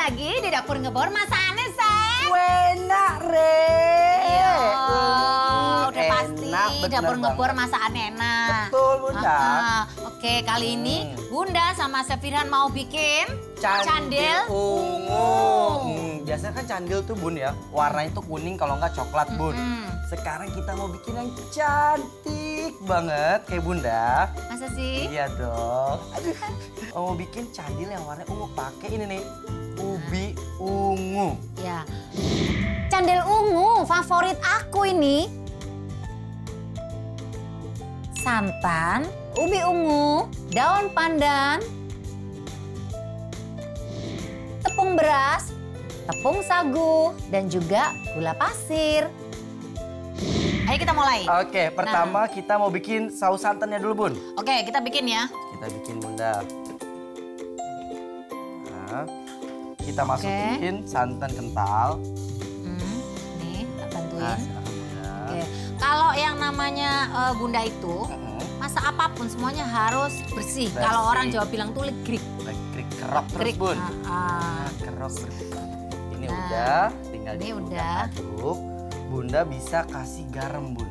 lagi di dapur ngebor masakannya, Seng. Enak, Re. Iya, udah pasti bener dapur ngebor banget. masakannya enak. Betul, Bunda. Oke, kali ini Bunda sama Sefirhan mau bikin Candil ungu. Biasanya kan candil tuh, Bun, ya, warnanya tuh kuning kalau nggak coklat, Bun. Sekarang kita mau bikin yang cantik banget kayak Bunda. Masa sih? Iya dong. Aduh. Mau bikin candil yang warnanya ungu pakai ini nih, ubi ungu. Ya. Candil ungu favorit aku ini. Santan, ubi ungu, daun pandan, tepung beras, tepung sagu, dan juga gula pasir. Ayo kita mulai. Oke, pertama kita mau bikin saus santannya dulu, Bun. Oke, kita bikin ya. Kita bikin, Bunda. Nah, kita masukin santan kental. Nih, tak bantuin. Nah, silakan, Bunda. Oke. Kalau yang namanya Bunda itu, masak apapun semuanya harus bersih. Kalau orang Jawa bilang tuh legrik. Legrik kerok terus, Legrik. Bun. Ah. Kerok. Ini Nah, udah, tinggal ini diaduk. udah. Bunda bisa kasih garam, Bun.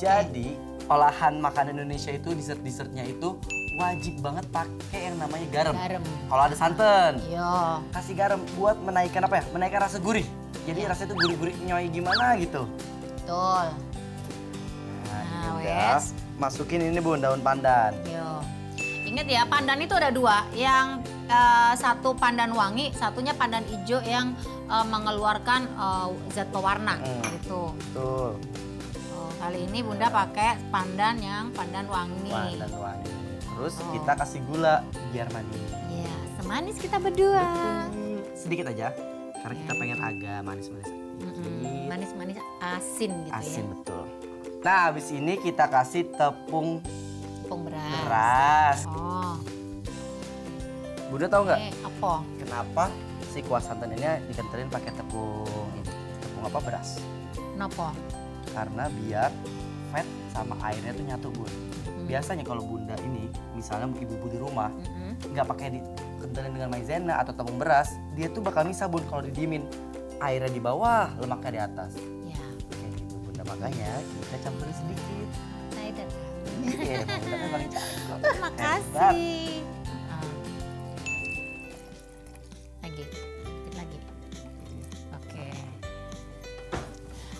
Jadi, olahan makanan Indonesia itu, dessert-dessertnya itu wajib banget pakai yang namanya garam. Garam. Kalau ada santan, Iya. kasih garam buat menaikkan apa ya? Menaikkan rasa gurih. Jadi rasanya tuh gurih-gurih nyoy gimana gitu. Betul. Nah, ini Nah, udah. wes. Masukin ini, Bun, daun pandan. Yo. Ingat ya, pandan itu ada dua. Yang satu pandan wangi, satunya pandan hijau yang mengeluarkan zat pewarna. Gitu. Betul. Oh, kali ini Bunda pakai pandan yang pandan wangi. Pandan wangi. Terus kita kasih gula biar manis. Iya, semanis kita berdua. Sedikit aja, karena kita pengen agak manis-manis. Manis-manis asin gitu Asin, ya. betul. Nah, habis ini kita kasih tepung Tepung beras. beras. Oh, Bunda tahu nggak apa? kenapa si kuah santan ini dikentalin pakai tepung ini? Tepung apa, beras? Kenapa? Karena biar fat sama airnya tuh nyatu, Bun. Biasanya kalau Bunda ini, misalnya ibu-ibu di rumah, nggak pakai dikentalin dengan maizena atau tepung beras, dia tuh bakal misah, Bun, kalau didiemin. Airnya di bawah, lemaknya di atas. Ya. Kayak gitu, Bunda. Makanya kita campurin sedikit. Saya udah tahu. Iya, Bunda kan paling cakep. Terima kasih. Lagi, dikit lagi. Oke.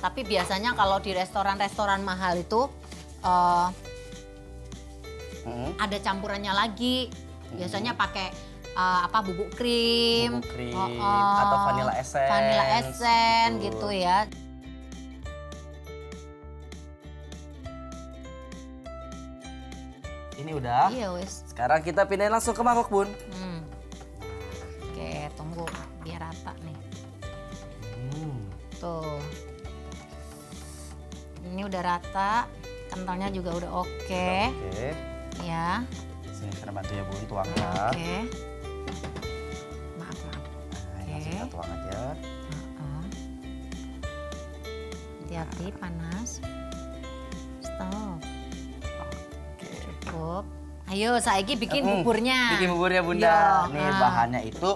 Tapi biasanya kalau di restoran-restoran mahal itu ada campurannya lagi. Biasanya pakai bubuk krim, Atau vanilla essence. vanilla essence Betul. gitu ya. Ini udah. Iya wes. Sekarang kita pindahin langsung ke mangkok, Bun. Oke, tunggu biar rata nih. Tuh. Ini udah rata, kentalnya juga udah oke. Oke. Ya. Sini saya bantu ya, Bun, tuangnya. Oke. Maaf. Nah, ini langsung kita tuang aja. Hati-hati panas. Stop. Cukup. Ayo, saiki bikin buburnya. Bikin buburnya, Bunda. Yo, Nih bahannya itu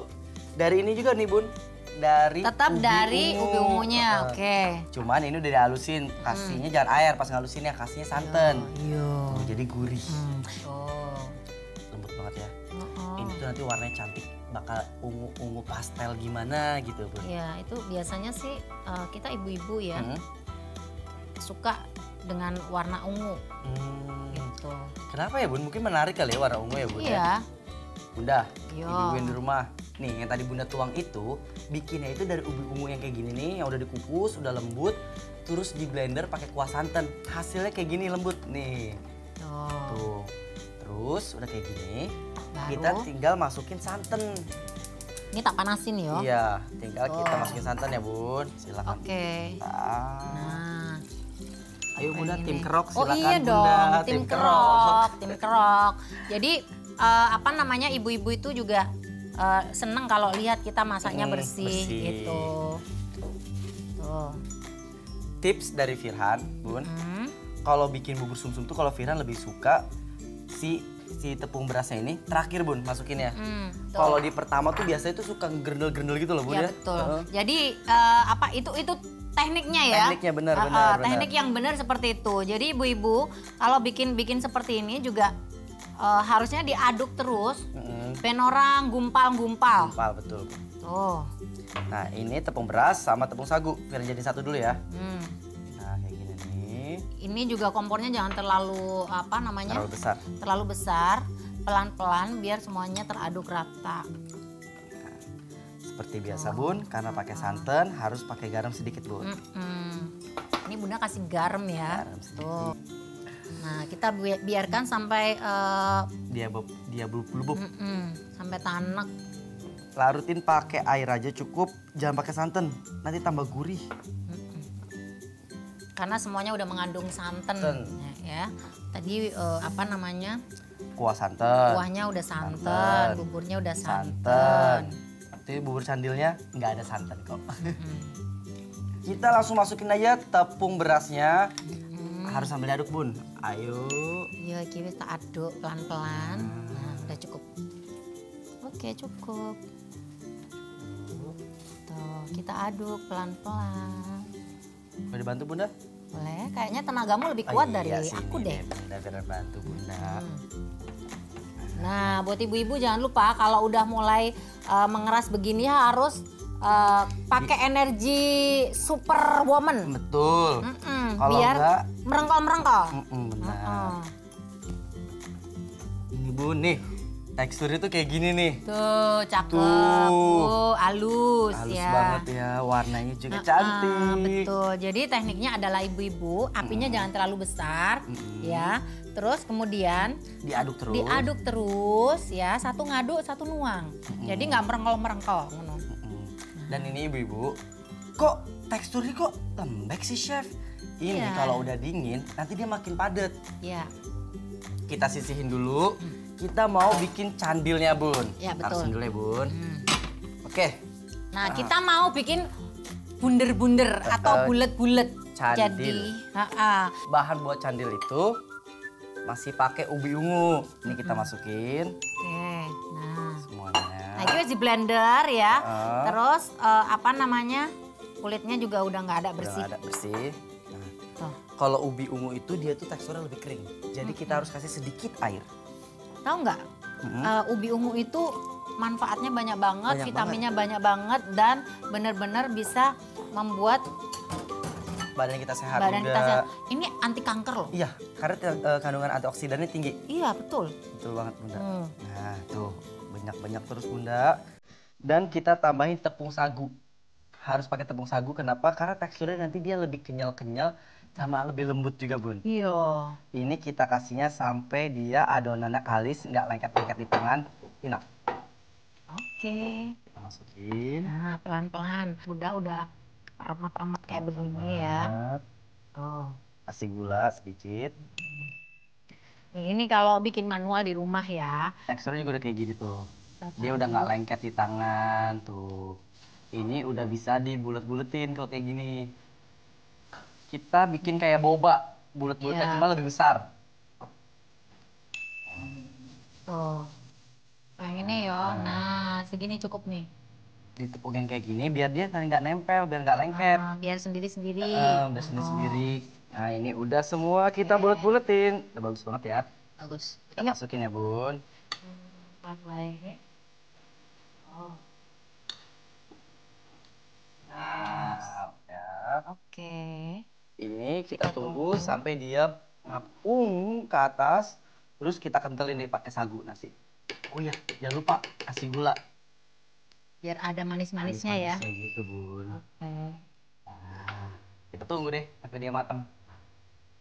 dari ini juga nih, Bun. Dari Tetap dari ubi ungunya, oke. Cuman ini udah dihalusin, kasihnya jangan air pas ngalusin ya, kasihnya santan. Iya. Tuh, jadi gurih. Oh. Lembut banget ya. Ini tuh nanti warnanya cantik, bakal ungu-ungu pastel gimana gitu, Bun. Iya, itu biasanya sih kita ibu-ibu ya suka dengan warna ungu. Gitu. Kenapa ya, Bun? Mungkin menarik kali ya warna ungu ya, Bun. Iya. Ya? Bunda, Iya. ibu yang di rumah. Nih, yang tadi Bunda tuang itu, bikinnya itu dari ubi ungu yang kayak gini nih, yang udah dikukus, udah lembut, terus di blender pakai kuah santan. Hasilnya kayak gini lembut nih. Tuh. Terus udah kayak gini, Baru? kita tinggal masukin santan. Ini tak panasin ya. Iya, tinggal kita masukin santan ya, Bun. Silakan. Oke. Nah. Ayo, Bunda, tim Ini. kerok silakan, Oh iya Bunda. dong, tim kerok. Jadi ibu-ibu itu juga seneng kalau lihat kita masaknya bersih gitu. Tuh. Tips dari Firhan, Bun. Kalau bikin bubur sumsum tuh kalau Firhan lebih suka si si tepung berasnya ini terakhir bun masukinnya. Tuh. Kalau di pertama tuh biasanya tuh suka gerendel-gerendel gitu loh bun Ya ya. betul. Jadi apa itu tekniknya ya? Tekniknya benar. Teknik yang benar seperti itu. Jadi ibu-ibu kalau bikin seperti ini juga harusnya diaduk terus. Ben orang gumpal-gumpal. Gumpal betul. Tuh. Nah ini tepung beras sama tepung sagu biar jadi satu dulu ya. Nah kayak gini nih. Ini juga kompornya jangan terlalu apa namanya? Terlalu besar. Terlalu besar. Pelan-pelan biar semuanya teraduk rata. Seperti biasa bun, karena pakai santan harus pakai garam sedikit bun. Ini bunda kasih garam ya. Garam sedikit. Tuh. Nah kita biarkan sampai Dia bubuk. sampai tanek. Larutin pakai air aja cukup, jangan pakai santan, nanti tambah gurih. Karena semuanya udah mengandung santan ya. Tadi apa namanya? Kuah santan. Kuahnya udah santan, buburnya udah santan. Tapi bubur candilnya nggak ada santan kok. Kita langsung masukin aja tepung berasnya. Harus sambil diaduk bun. Ayo. Iya, kita aduk pelan-pelan. Nah, udah cukup. Oke, cukup. Tuh, kita aduk pelan-pelan. Boleh dibantu bunda? Boleh, kayaknya tenagamu lebih kuat dari sini aku deh. Bunda biar bantu bunda. Nah, buat ibu-ibu jangan lupa kalau udah mulai mengeras begini harus pakai energi superwoman. Betul. Kalau biar enggak merengkol-merengkol. benar. Ini bun nih, teksturnya tuh kayak gini nih. Tuh, cakep. Tuh. Halus Halus ya. banget ya, warnanya juga cantik. Betul. Jadi tekniknya adalah ibu-ibu, apinya jangan terlalu besar ya. Terus kemudian Diaduk terus. diaduk terus ya, satu ngaduk, satu nuang. Jadi nggak merengkol-merengkol. Dan ini ibu-ibu, kok teksturnya kok lembek sih chef? Ini Iya. kalau udah dingin, nanti dia makin padat. Ya, Kita sisihin dulu, kita mau bikin candilnya bun. Ya, betul. Taruhin dulu ya bun. Oke. nah kita mau bikin bunder-bunder atau bulet-bulet. Candil. Jadi, Bahan buat candil itu masih pakai ubi ungu. Ini kita masukin Oke, nah. semuanya. Nah, itu di blender ya. Heeh. Terus apa namanya? Kulitnya juga udah nggak ada Udah bersih. ada bersih. Nah, Tuh. kalau ubi ungu itu dia tuh teksturnya lebih kering. Jadi kita harus kasih sedikit air. Tahu nggak? Ubi ungu itu manfaatnya banyak banget, Banyak vitaminnya banyak banget dan benar-benar bisa membuat Badan kita sehat badan juga. kita sehat. Ini anti kanker loh. Iya, karena kandungan antioksidannya tinggi. Iya, betul. Betul banget bunda. Hmm. Nah tuh, banyak-banyak terus bunda. Dan kita tambahin tepung sagu. Harus pakai tepung sagu, kenapa? Karena teksturnya nanti dia lebih kenyal-kenyal sama lebih lembut juga bun. Iya. Ini kita kasihnya sampai dia adonannya kalis, nggak lengket-lengket di tangan. Enak. Oke. Kita masukin. Nah, pelan-pelan. Udah remet-remet kayak begini ya. Oh. Kasih gula sedikit. Ini kalau bikin manual di rumah ya. Teksturnya juga udah kayak gini tuh. Dia udah nggak lengket di tangan tuh. Ini udah bisa dibulet-buletin kalau kayak gini. Kita bikin kayak boba, bulet-buletnya Iya. cuma lebih besar. Tuh. Kayak ini ya. Nah, segini cukup nih. Ditepuk yang kayak gini biar dia nggak nempel, biar nggak lengket. Biar sendiri-sendiri. Udah sendiri-sendiri. Nah ini udah semua kita bulet-buletin. Udah bagus banget ya. Bagus. Kita masukin ya bun. Pakai. Oh. Nah, ya. Oke. Ini kita tunggu sampai dia ngapung ke atas. Terus kita kentelin deh pakai sagu nasi. Oh iya, jangan lupa kasih gula. Biar ada manis-manisnya ya. Kayak gitu bun. Oke. Nah, kita tunggu deh sampai dia matang.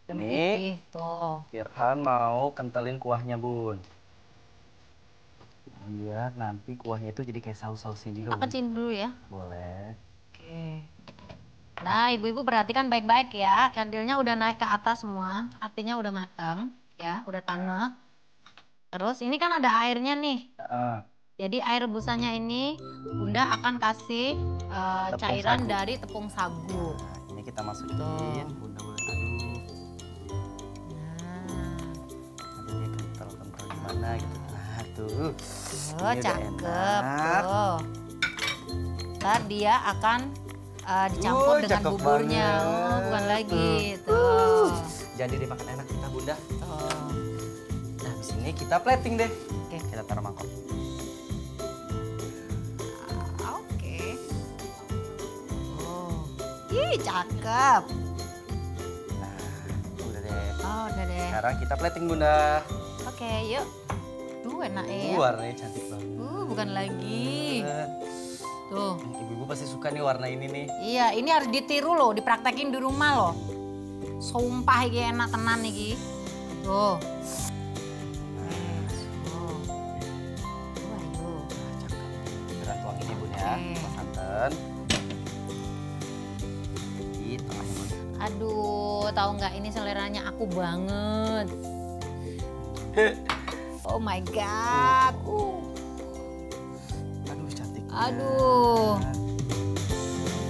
Ih, Ini tuh. Firhan mau kentelin kuahnya bun. Biar nanti kuahnya itu jadi kayak saus-sausnya juga. Aku kecilin dulu ya. Boleh. Oke. Nah, ibu-ibu perhatikan baik-baik ya. Candilnya udah naik ke atas semua. Artinya udah matang. Ya, udah tanek. Terus ini kan ada airnya nih. Jadi air rebusannya ini Bunda akan kasih cairan sagu. dari tepung sagu. Nah, ini kita masukin. Tuh. Bunda boleh aduk. Nah, Nanti dia kental-kental gimana gimana gitu. Nah tuh. Oh, Ini udah cakep enak. tuh. Ntar dia akan dicampur dengan cakep buburnya. banget. Oh, bukan lagi tuh. Jadi dimakan enak kita Bunda. Tuh. Nah, habis ini kita plating deh. Oke. Kita taruh mangkok. Oke. Oh. Ih, cakep. Nah, udah deh. Oh, udah deh. Sekarang kita plating Bunda. Oke, yuk. Duh, enak ya. Warnanya cantik banget. Bukan lagi. Tuh. Ibu-ibu pasti suka nih warna ini nih. Iya, ini harus ditiru loh, dipraktekin di rumah loh. Sumpah iki enak tenan iki. Tuh. Tuh. Ayo. Cakep. Kita tuangin nih Bun ya. Oke. Sama santan. Di tengahnya Bun. Aduh, tahu nggak ini seleranya aku banget. Oh my god. Aduh cantik. Aduh.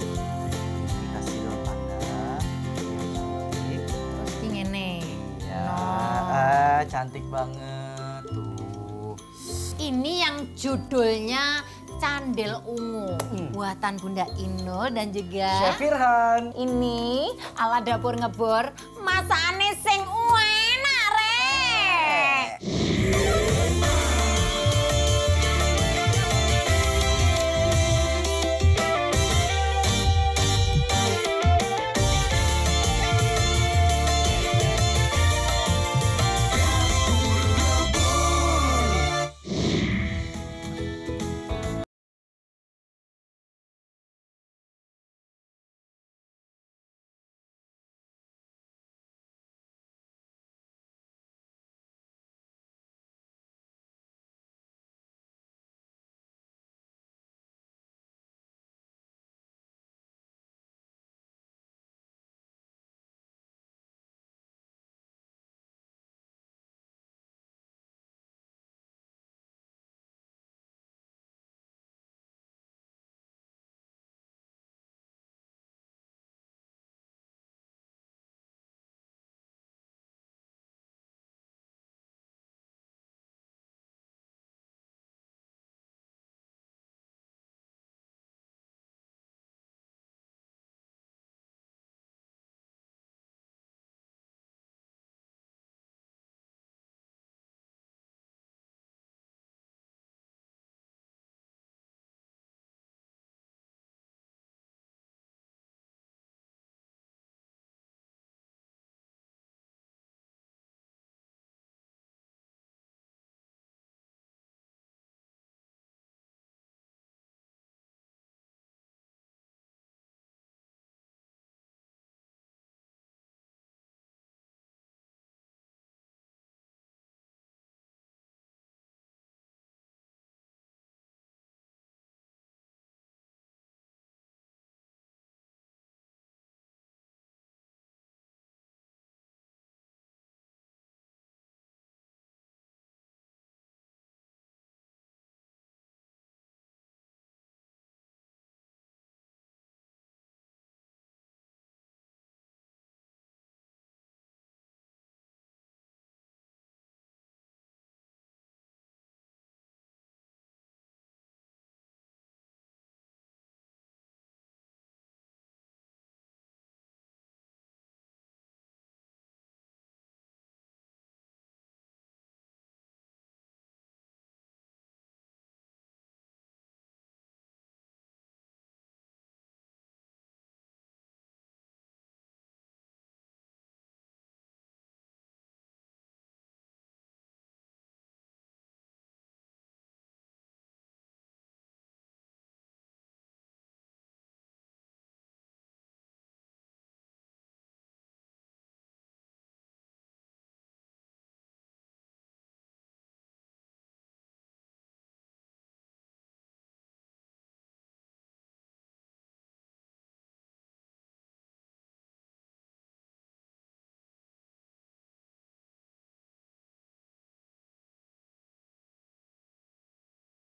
Dikasih daun pandan. Cantik. Terus ngene. Ya, No. cantik banget tuh. Ini yang judulnya Candil Ungu, buatan Bunda Inul dan juga Chef Firhan. ini ala dapur ngebor masakane sing